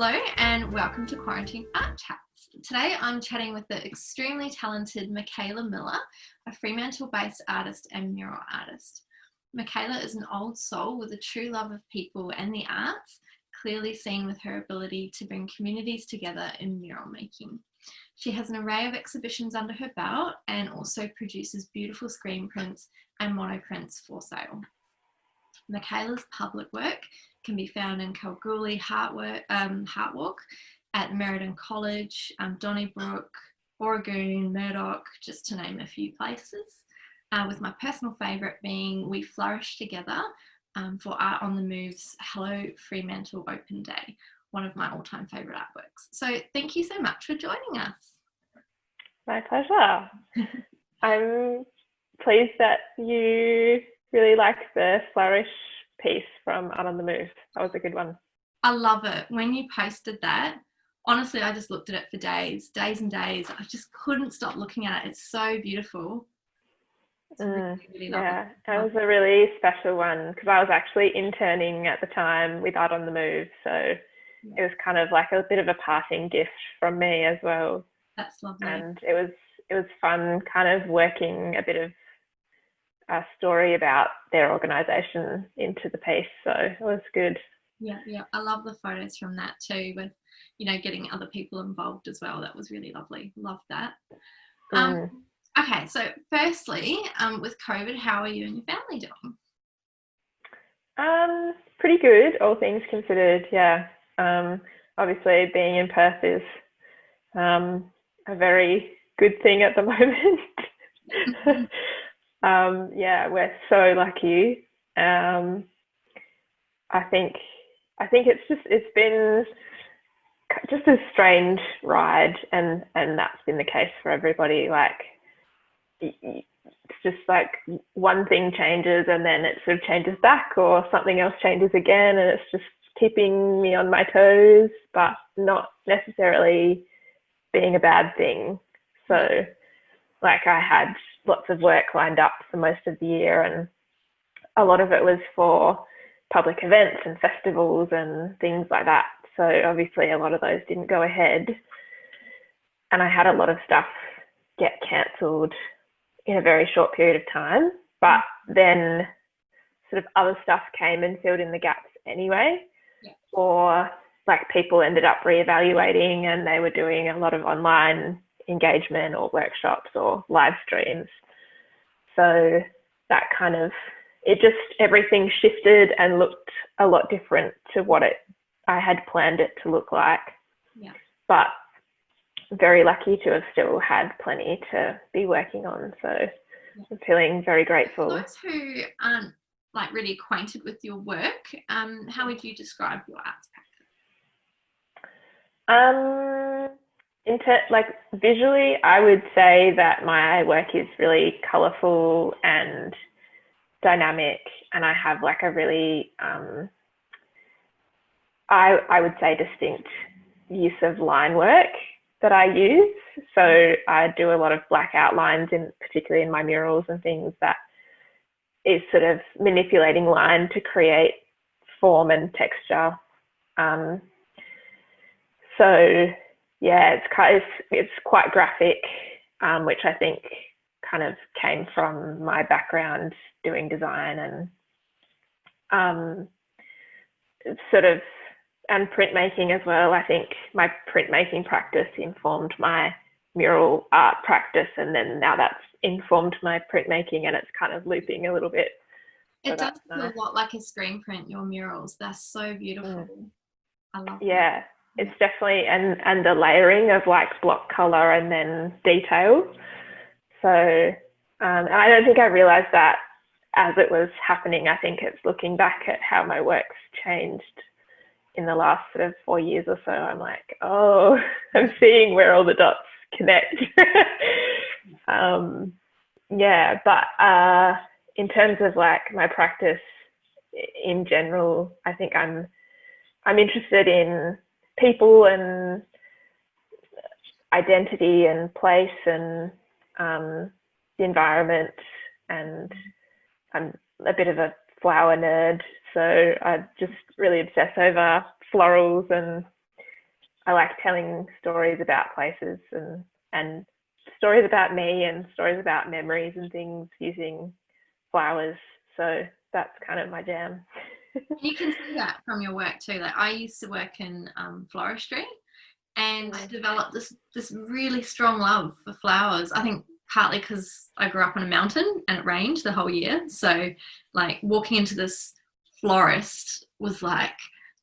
Hello and welcome to Quarantine Art Chats. Today I'm chatting with the extremely talented Mikaela Miller, a Fremantle-based artist and mural artist. Mikaela is an old soul with a true love of people and the arts, clearly seen with her ability to bring communities together in mural making. She has an array of exhibitions under her belt and also produces beautiful screen prints and monoprints for sale. Mikaela's public work can be found in Kalgoorlie Heartwalk, at Merredin College, Donnybrook, Oregon, Murdoch, just to name a few places, with my personal favourite being We Flourish Together for Art on the Move's Hello Fremantle Open Day, one of my all-time favourite artworks. So thank you so much for joining us. My pleasure. I'm pleased that you really liked the Flourish piece from Art on the Move. That was a good one. I love it. When you posted that, honestly, I just looked at it for days and days. I just couldn't stop looking at it. It's so beautiful. It's really yeah, it was a really special one because I was actually interning at the time with Art on the Move. So it was kind of like a bit of a parting gift from me as well. That's lovely. And it was fun kind of working a bit of a story about their organisation into the piece. So it was good. Yeah. I love the photos from that too, with, getting other people involved as well. That was really lovely. Love that. Okay, so firstly, with COVID, how are you and your family doing? Pretty good, all things considered, yeah. Obviously being in Perth is a very good thing at the moment. Yeah, we're so lucky. I think it's been just a strange ride, and that's been the case for everybody. Like, it's just like one thing changes and then it sort of changes back, or something else changes again, and it's just keeping me on my toes, but not necessarily being a bad thing. So, like, I had lots of work lined up for most of the year, and a lot of it was for public events and festivals and things like that. So obviously a lot of those didn't go ahead, and I had a lot of stuff get cancelled in a very short period of time, but then sort of other stuff came and filled in the gaps anyway. Or like people ended up reevaluating and they were doing a lot of online engagement or workshops or live streams. So that kind of, everything shifted and looked a lot different to what I had planned it to look like. Yeah. But very lucky to have still had plenty to be working on. So I'm feeling very grateful. For those who aren't like really acquainted with your work, how would you describe your arts practice? Like visually, I would say that my work is really colourful and dynamic, and I have like a really, I would say distinct use of line work that I use. So I do a lot of black outlines, particularly in my murals and things, that is sort of manipulating line to create form and texture. So yeah, it's quite graphic, which I think kind of came from my background doing design and and printmaking as well. I think my printmaking practice informed my mural art practice, and then now that's informed my printmaking, and it's kind of looping a little bit. It does feel a lot like a screen print, your murals. They're so beautiful. I love them. Yeah, it's definitely, and the layering of like block color and then detail. So I don't think I realized that as it was happening. I think it's looking back at how my work's changed in the last sort of 4 years or so. I'm like, oh, I'm seeing where all the dots connect. Yeah, but in terms of like my practice in general, I think I'm interested in people and identity and place and the environment, and I'm a bit of a flower nerd, so I just really obsess over florals and I like telling stories about places and stories about me and stories about memories and things using flowers. So that's kind of my jam. You can see that from your work too. Like I used to work in floristry and Mm. developed this really strong love for flowers. I think partly because I grew up on a mountain and it rained the whole year. So like walking into this florist was like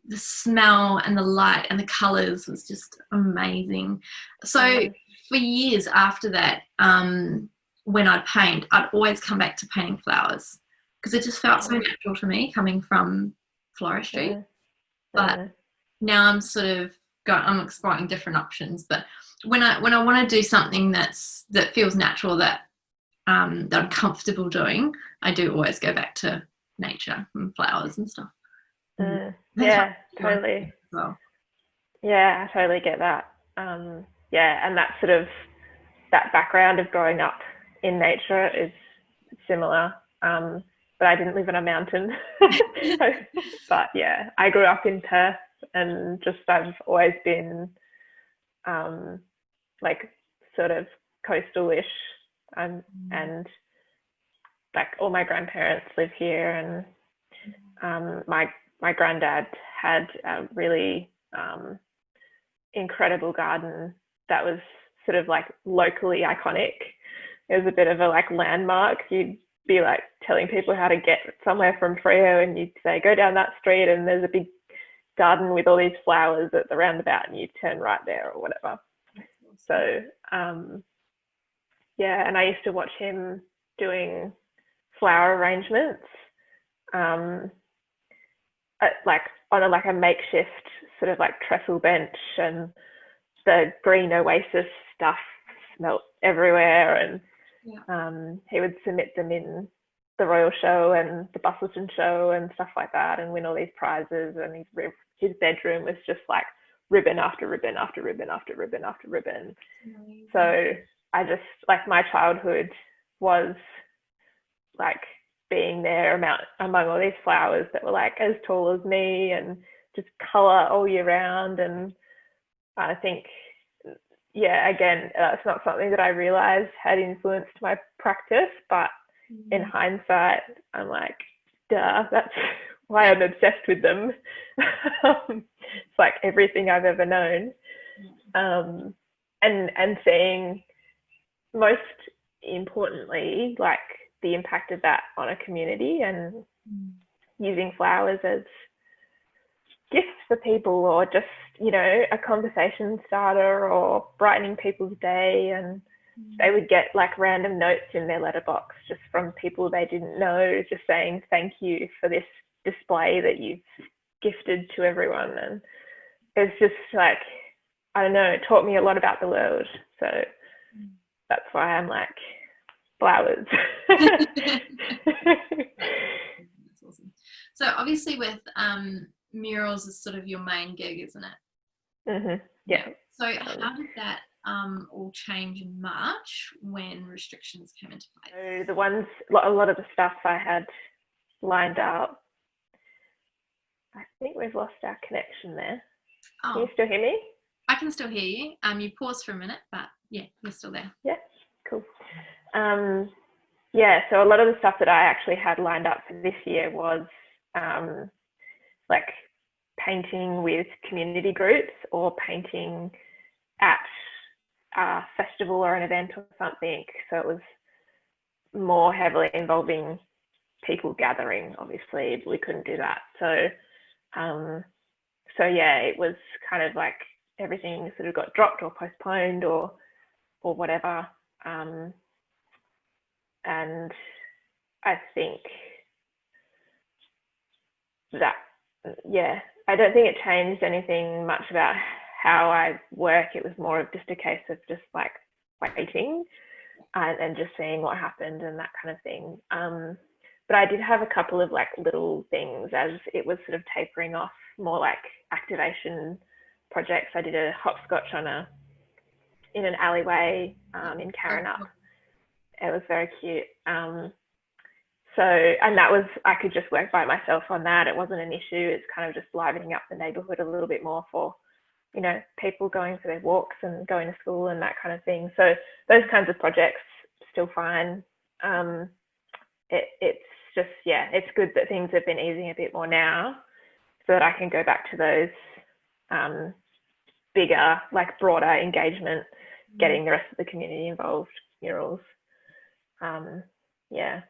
the smell and the light and the colors was just amazing. So for years after that, when I'd paint, I'd always come back to painting flowers because it just felt so natural to me coming from floristry. But now I'm sort of I'm exploring different options. But when I want to do something that feels natural, that that I'm comfortable doing, I do always go back to nature and flowers and stuff. Yeah, totally. Well. Yeah, I totally get that. Yeah, and that sort of that background of growing up in nature is similar. But I didn't live on a mountain. But yeah, I grew up in Perth and just I've always been like sort of coastal-ish, and like all my grandparents live here, and my granddad had a really incredible garden that was sort of like locally iconic. It was a bit of a like landmark. You'd be like telling people how to get somewhere from Freo, and you'd say go down that street and there's a big garden with all these flowers at the roundabout, and you turn right there or whatever. So yeah, and I used to watch him doing flower arrangements, like on a makeshift sort of like trestle bench, and the green oasis stuff smelt everywhere, and he would submit them in the Royal Show and the Bustleton Show and stuff like that, and win all these prizes. And his bedroom was just like ribbon after ribbon after ribbon after ribbon after ribbon. Amazing. So I just like my childhood was like being there among all these flowers that were like as tall as me and just color all year round. And I think, yeah, again, it's not something that I realized had influenced my practice, but in hindsight, I'm like, duh, that's why I'm obsessed with them. It's like everything I've ever known. And seeing, most importantly, like the impact of that on a community, and using flowers as gifts for people, or just, you know, a conversation starter or brightening people's day. And they would get like random notes in their letterbox just from people they didn't know, just saying thank you for this display that you've gifted to everyone. And it's just like, I don't know, it taught me a lot about the world. So that's why I'm like, flowers. That's awesome. So obviously with murals is sort of your main gig, isn't it? Yeah. So how did that all change in March when restrictions came into place? So a lot of the stuff I had lined up, I think we've lost our connection there. Oh. Can you still hear me? I can still hear you. You paused for a minute, but yeah, you're still there. Yeah, cool. Yeah, so a lot of the stuff that I actually had lined up for this year was like painting with community groups, or painting at a festival or an event or something. So it was more heavily involving people gathering. Obviously, we couldn't do that. So yeah, it was kind of like everything sort of got dropped or postponed or whatever. And I think that, yeah, I don't think it changed anything much about how I work. It was more of just a case of just like waiting and just seeing what happened and that kind of thing. But I did have a couple of like little things as it was sort of tapering off, more like activation projects. I did a hopscotch in an alleyway in Karrinyup. It was very cute. So, and that was, I could just work by myself on that. It wasn't an issue. It's kind of just livening up the neighborhood a little bit more for you know, people going for their walks and going to school and that kind of thing. So those kinds of projects still fine. It's just, yeah, it's good that things have been easing a bit more now so that I can go back to those bigger, like broader engagement, getting the rest of the community involved, murals. Yeah.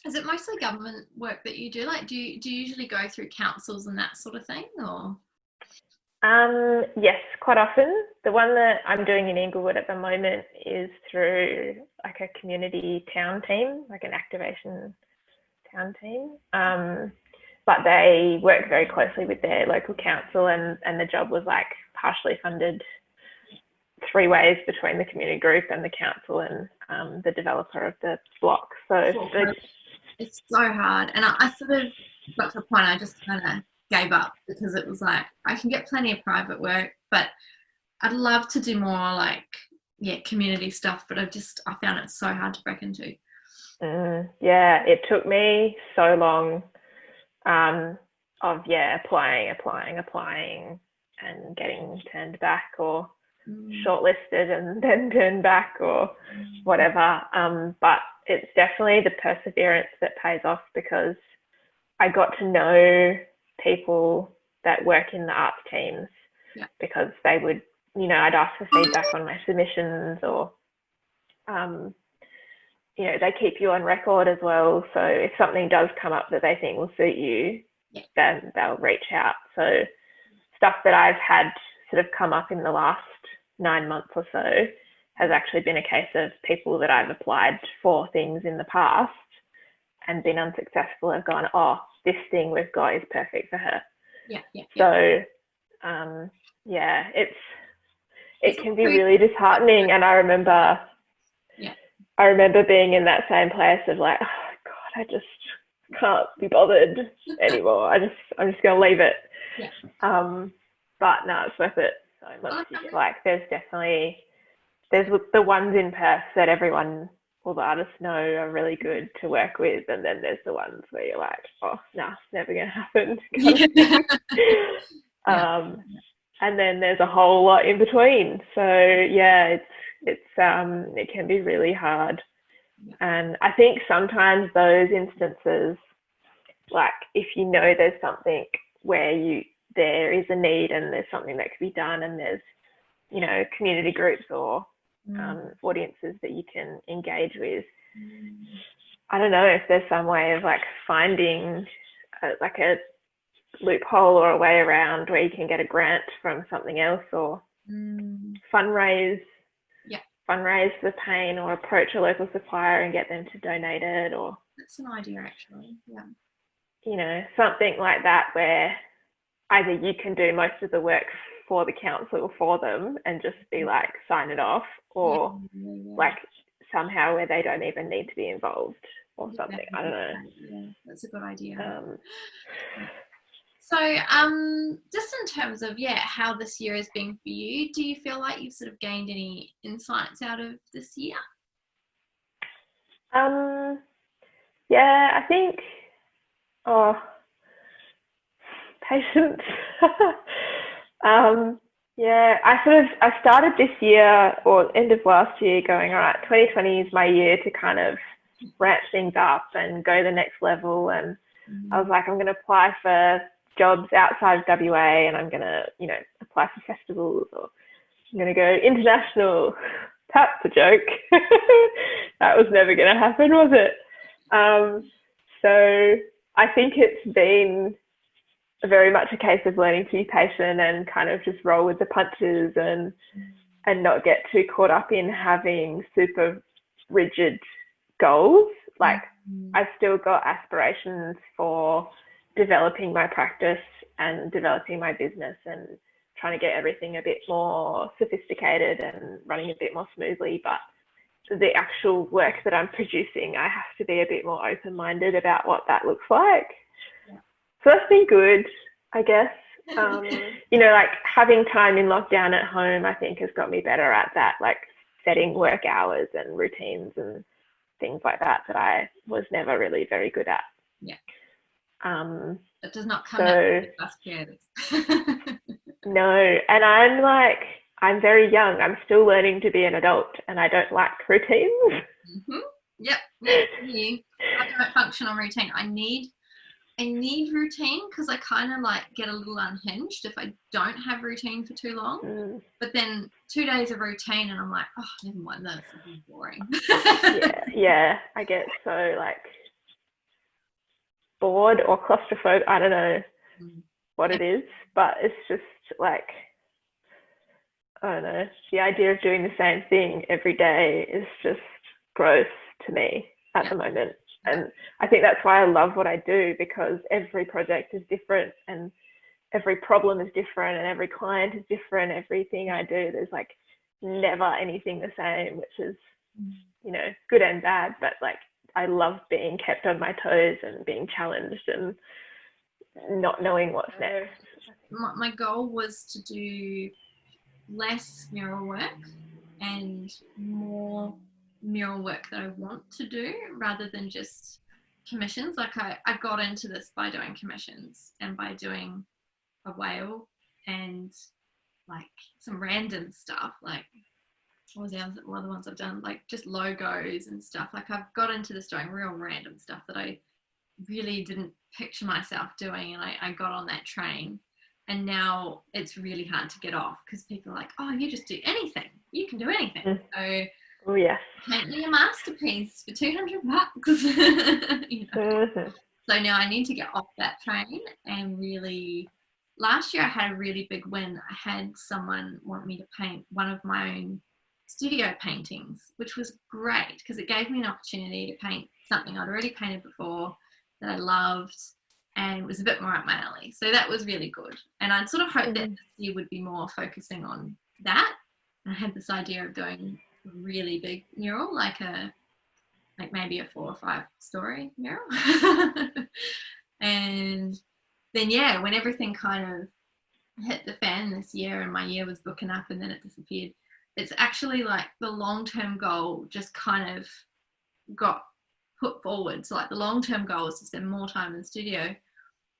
Is it mostly government work that you do? Like, do you usually go through councils and that sort of thing, or? Yes, quite often. The one that I'm doing in Inglewood at the moment is through like a community town team, like an activation town team. But they work very closely with their local council, and the job was like partially funded 3 ways between the community group and the council and the developer of the block. So it's so hard, and I sort of got to a point I just kind of gave up because it was like I can get plenty of private work, but I'd love to do more like community stuff, but I found it so hard to break into. Yeah, it took me so long of applying and getting turned back or shortlisted and then turned back or whatever. But it's definitely the perseverance that pays off, because I got to know people that work in the arts teams because they would, you know, I'd ask for feedback on my submissions, or you know, they keep you on record as well. So if something does come up that they think will suit you, then they'll reach out. So stuff that I've had sort of come up in the last 9 months or so has actually been a case of people that I've applied for things in the past and been unsuccessful have gone, oh, this thing we've got is perfect for her. So, it can be really disheartening. And I remember being in that same place of like, oh God, I just can't be bothered anymore. I'm just going to leave it. But no, it's worth it so much. Like there's the ones in Perth that all the artists know are really good to work with, and then there's the ones where you're like, oh no, it's never going to happen. And then there's a whole lot in between. So yeah, it can be really hard. And I think sometimes those instances, like if you know there's something where there is a need and there's something that could be done, and there's, you know, community groups or audiences that you can engage with. I don't know if there's some way of like finding like a loophole or a way around where you can get a grant from something else, or fundraise the pain, or approach a local supplier and get them to donate it, or that's an idea actually. You know, something like that where either you can do most of the work for the council for them and just be like sign it off, or like somehow where they don't even need to be involved or something. I don't know. Yeah, that's a good idea. So just in terms of how this year has been for you, do you feel like you've sort of gained any insights out of this year? I think patience. I started this year or end of last year going, all right, 2020 is my year to kind of ramp things up and go the next level. And I was like, I'm going to apply for jobs outside of WA, and I'm going to, you know, apply for festivals, or I'm going to go international. That's a joke. That was never going to happen, was it? So I think it's been very much a case of learning to be patient and kind of just roll with the punches and not get too caught up in having super rigid goals. Like I've still got aspirations for developing my practice and developing my business and trying to get everything a bit more sophisticated and running a bit more smoothly. But the actual work that I'm producing, I have to be a bit more open-minded about what that looks like. So that's been good, I guess. You know, like having time in lockdown at home, I think has got me better at that, like setting work hours and routines and things like that I was never really very good at. It does not come out of us creators. No, and I'm very young. I'm still learning to be an adult, and I don't like routines. Mm-hmm. Yep. Yeah. I don't function on routine. I need routine because I kind of like get a little unhinged if I don't have routine for too long. Mm. But then 2 days of routine and I'm like, oh, never mind, this is boring. Yeah, I get so like bored or claustrophobic. I don't know what it is, but it's just like, I don't know, the idea of doing the same thing every day is just gross to me at the moment. And I think that's why I love what I do, because every project is different and every problem is different and every client is different. Everything I do, there's like never anything the same, which is, you know, good and bad. But like, I love being kept on my toes and being challenged and not knowing what's next. My goal was to do less mural work and more mural work that I want to do rather than just commissions. Like I got into this by doing commissions and by doing a whale and like some random stuff, like what are the ones I've done, like just logos and stuff. Like I've got into this doing real random stuff that I really didn't picture myself doing, and I got on that train. And now it's really hard to get off because people are like, oh, you just do anything. You can do anything. So, oh, yes. paint me a masterpiece for $200. You know? So now I need to get off that train and really. Last year I had a really big win. I had someone want me to paint one of my own studio paintings, which was great because it gave me an opportunity to paint something I'd already painted before that I loved and was a bit more up my alley. So that was really good. And I'd sort of hoped that this year would be more focusing on that. And I had this idea of doing a really big mural, like maybe a 4 or 5 story mural. And then, yeah, when everything kind of hit the fan this year and my year was booking up and then it disappeared, it's actually like the long-term goal just kind of got put forward. So like the long-term goal is to spend more time in the studio,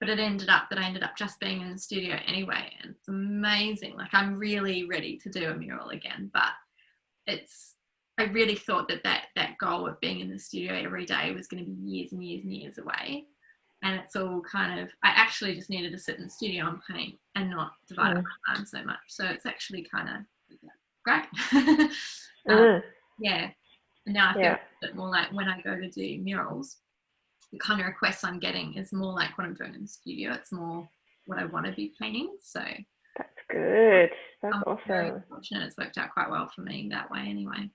but it ended up that I ended up just being in the studio anyway, and it's amazing. Like I'm really ready to do a mural again, but I really thought that goal of being in the studio every day was going to be years and years and years away. And it's all kind of, I actually just needed to sit in the studio and paint and not divide up my time so much. So it's actually kind of great. Yeah. And now I feel a bit more like when I go to do murals, the kind of requests I'm getting is more like what I'm doing in the studio. It's more what I want to be painting. So that's good. That's I'm very awesome. fortunate. It's worked out quite well for me that way anyway.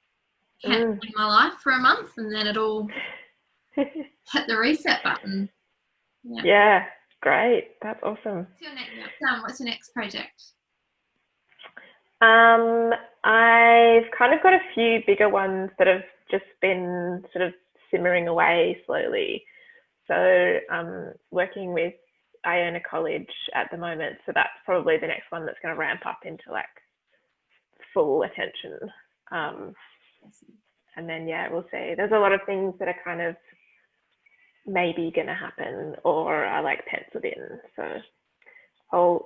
Can't live my life for a month and then it'll hit the reset button. Yeah, great. That's awesome. What's your next project? I've kind of got a few bigger ones that have just been sort of simmering away slowly. So I'm working with Iona College at the moment, so that's probably the next one that's going to ramp up into like full attention. And then we'll see. There's a lot of things that are kind of maybe going to happen or are like penciled in. So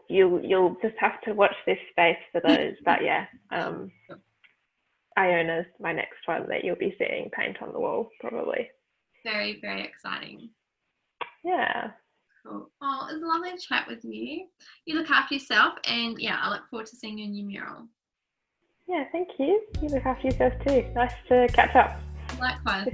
you'll just have to watch this space for those. But Iona's my next one that you'll be seeing paint on the wall probably. Very, very exciting. Yeah. Cool. Oh, it's lovely to chat with you. You look after yourself, and I look forward to seeing your new mural. Yeah, thank you. You look after yourself too. Nice to catch up. Likewise.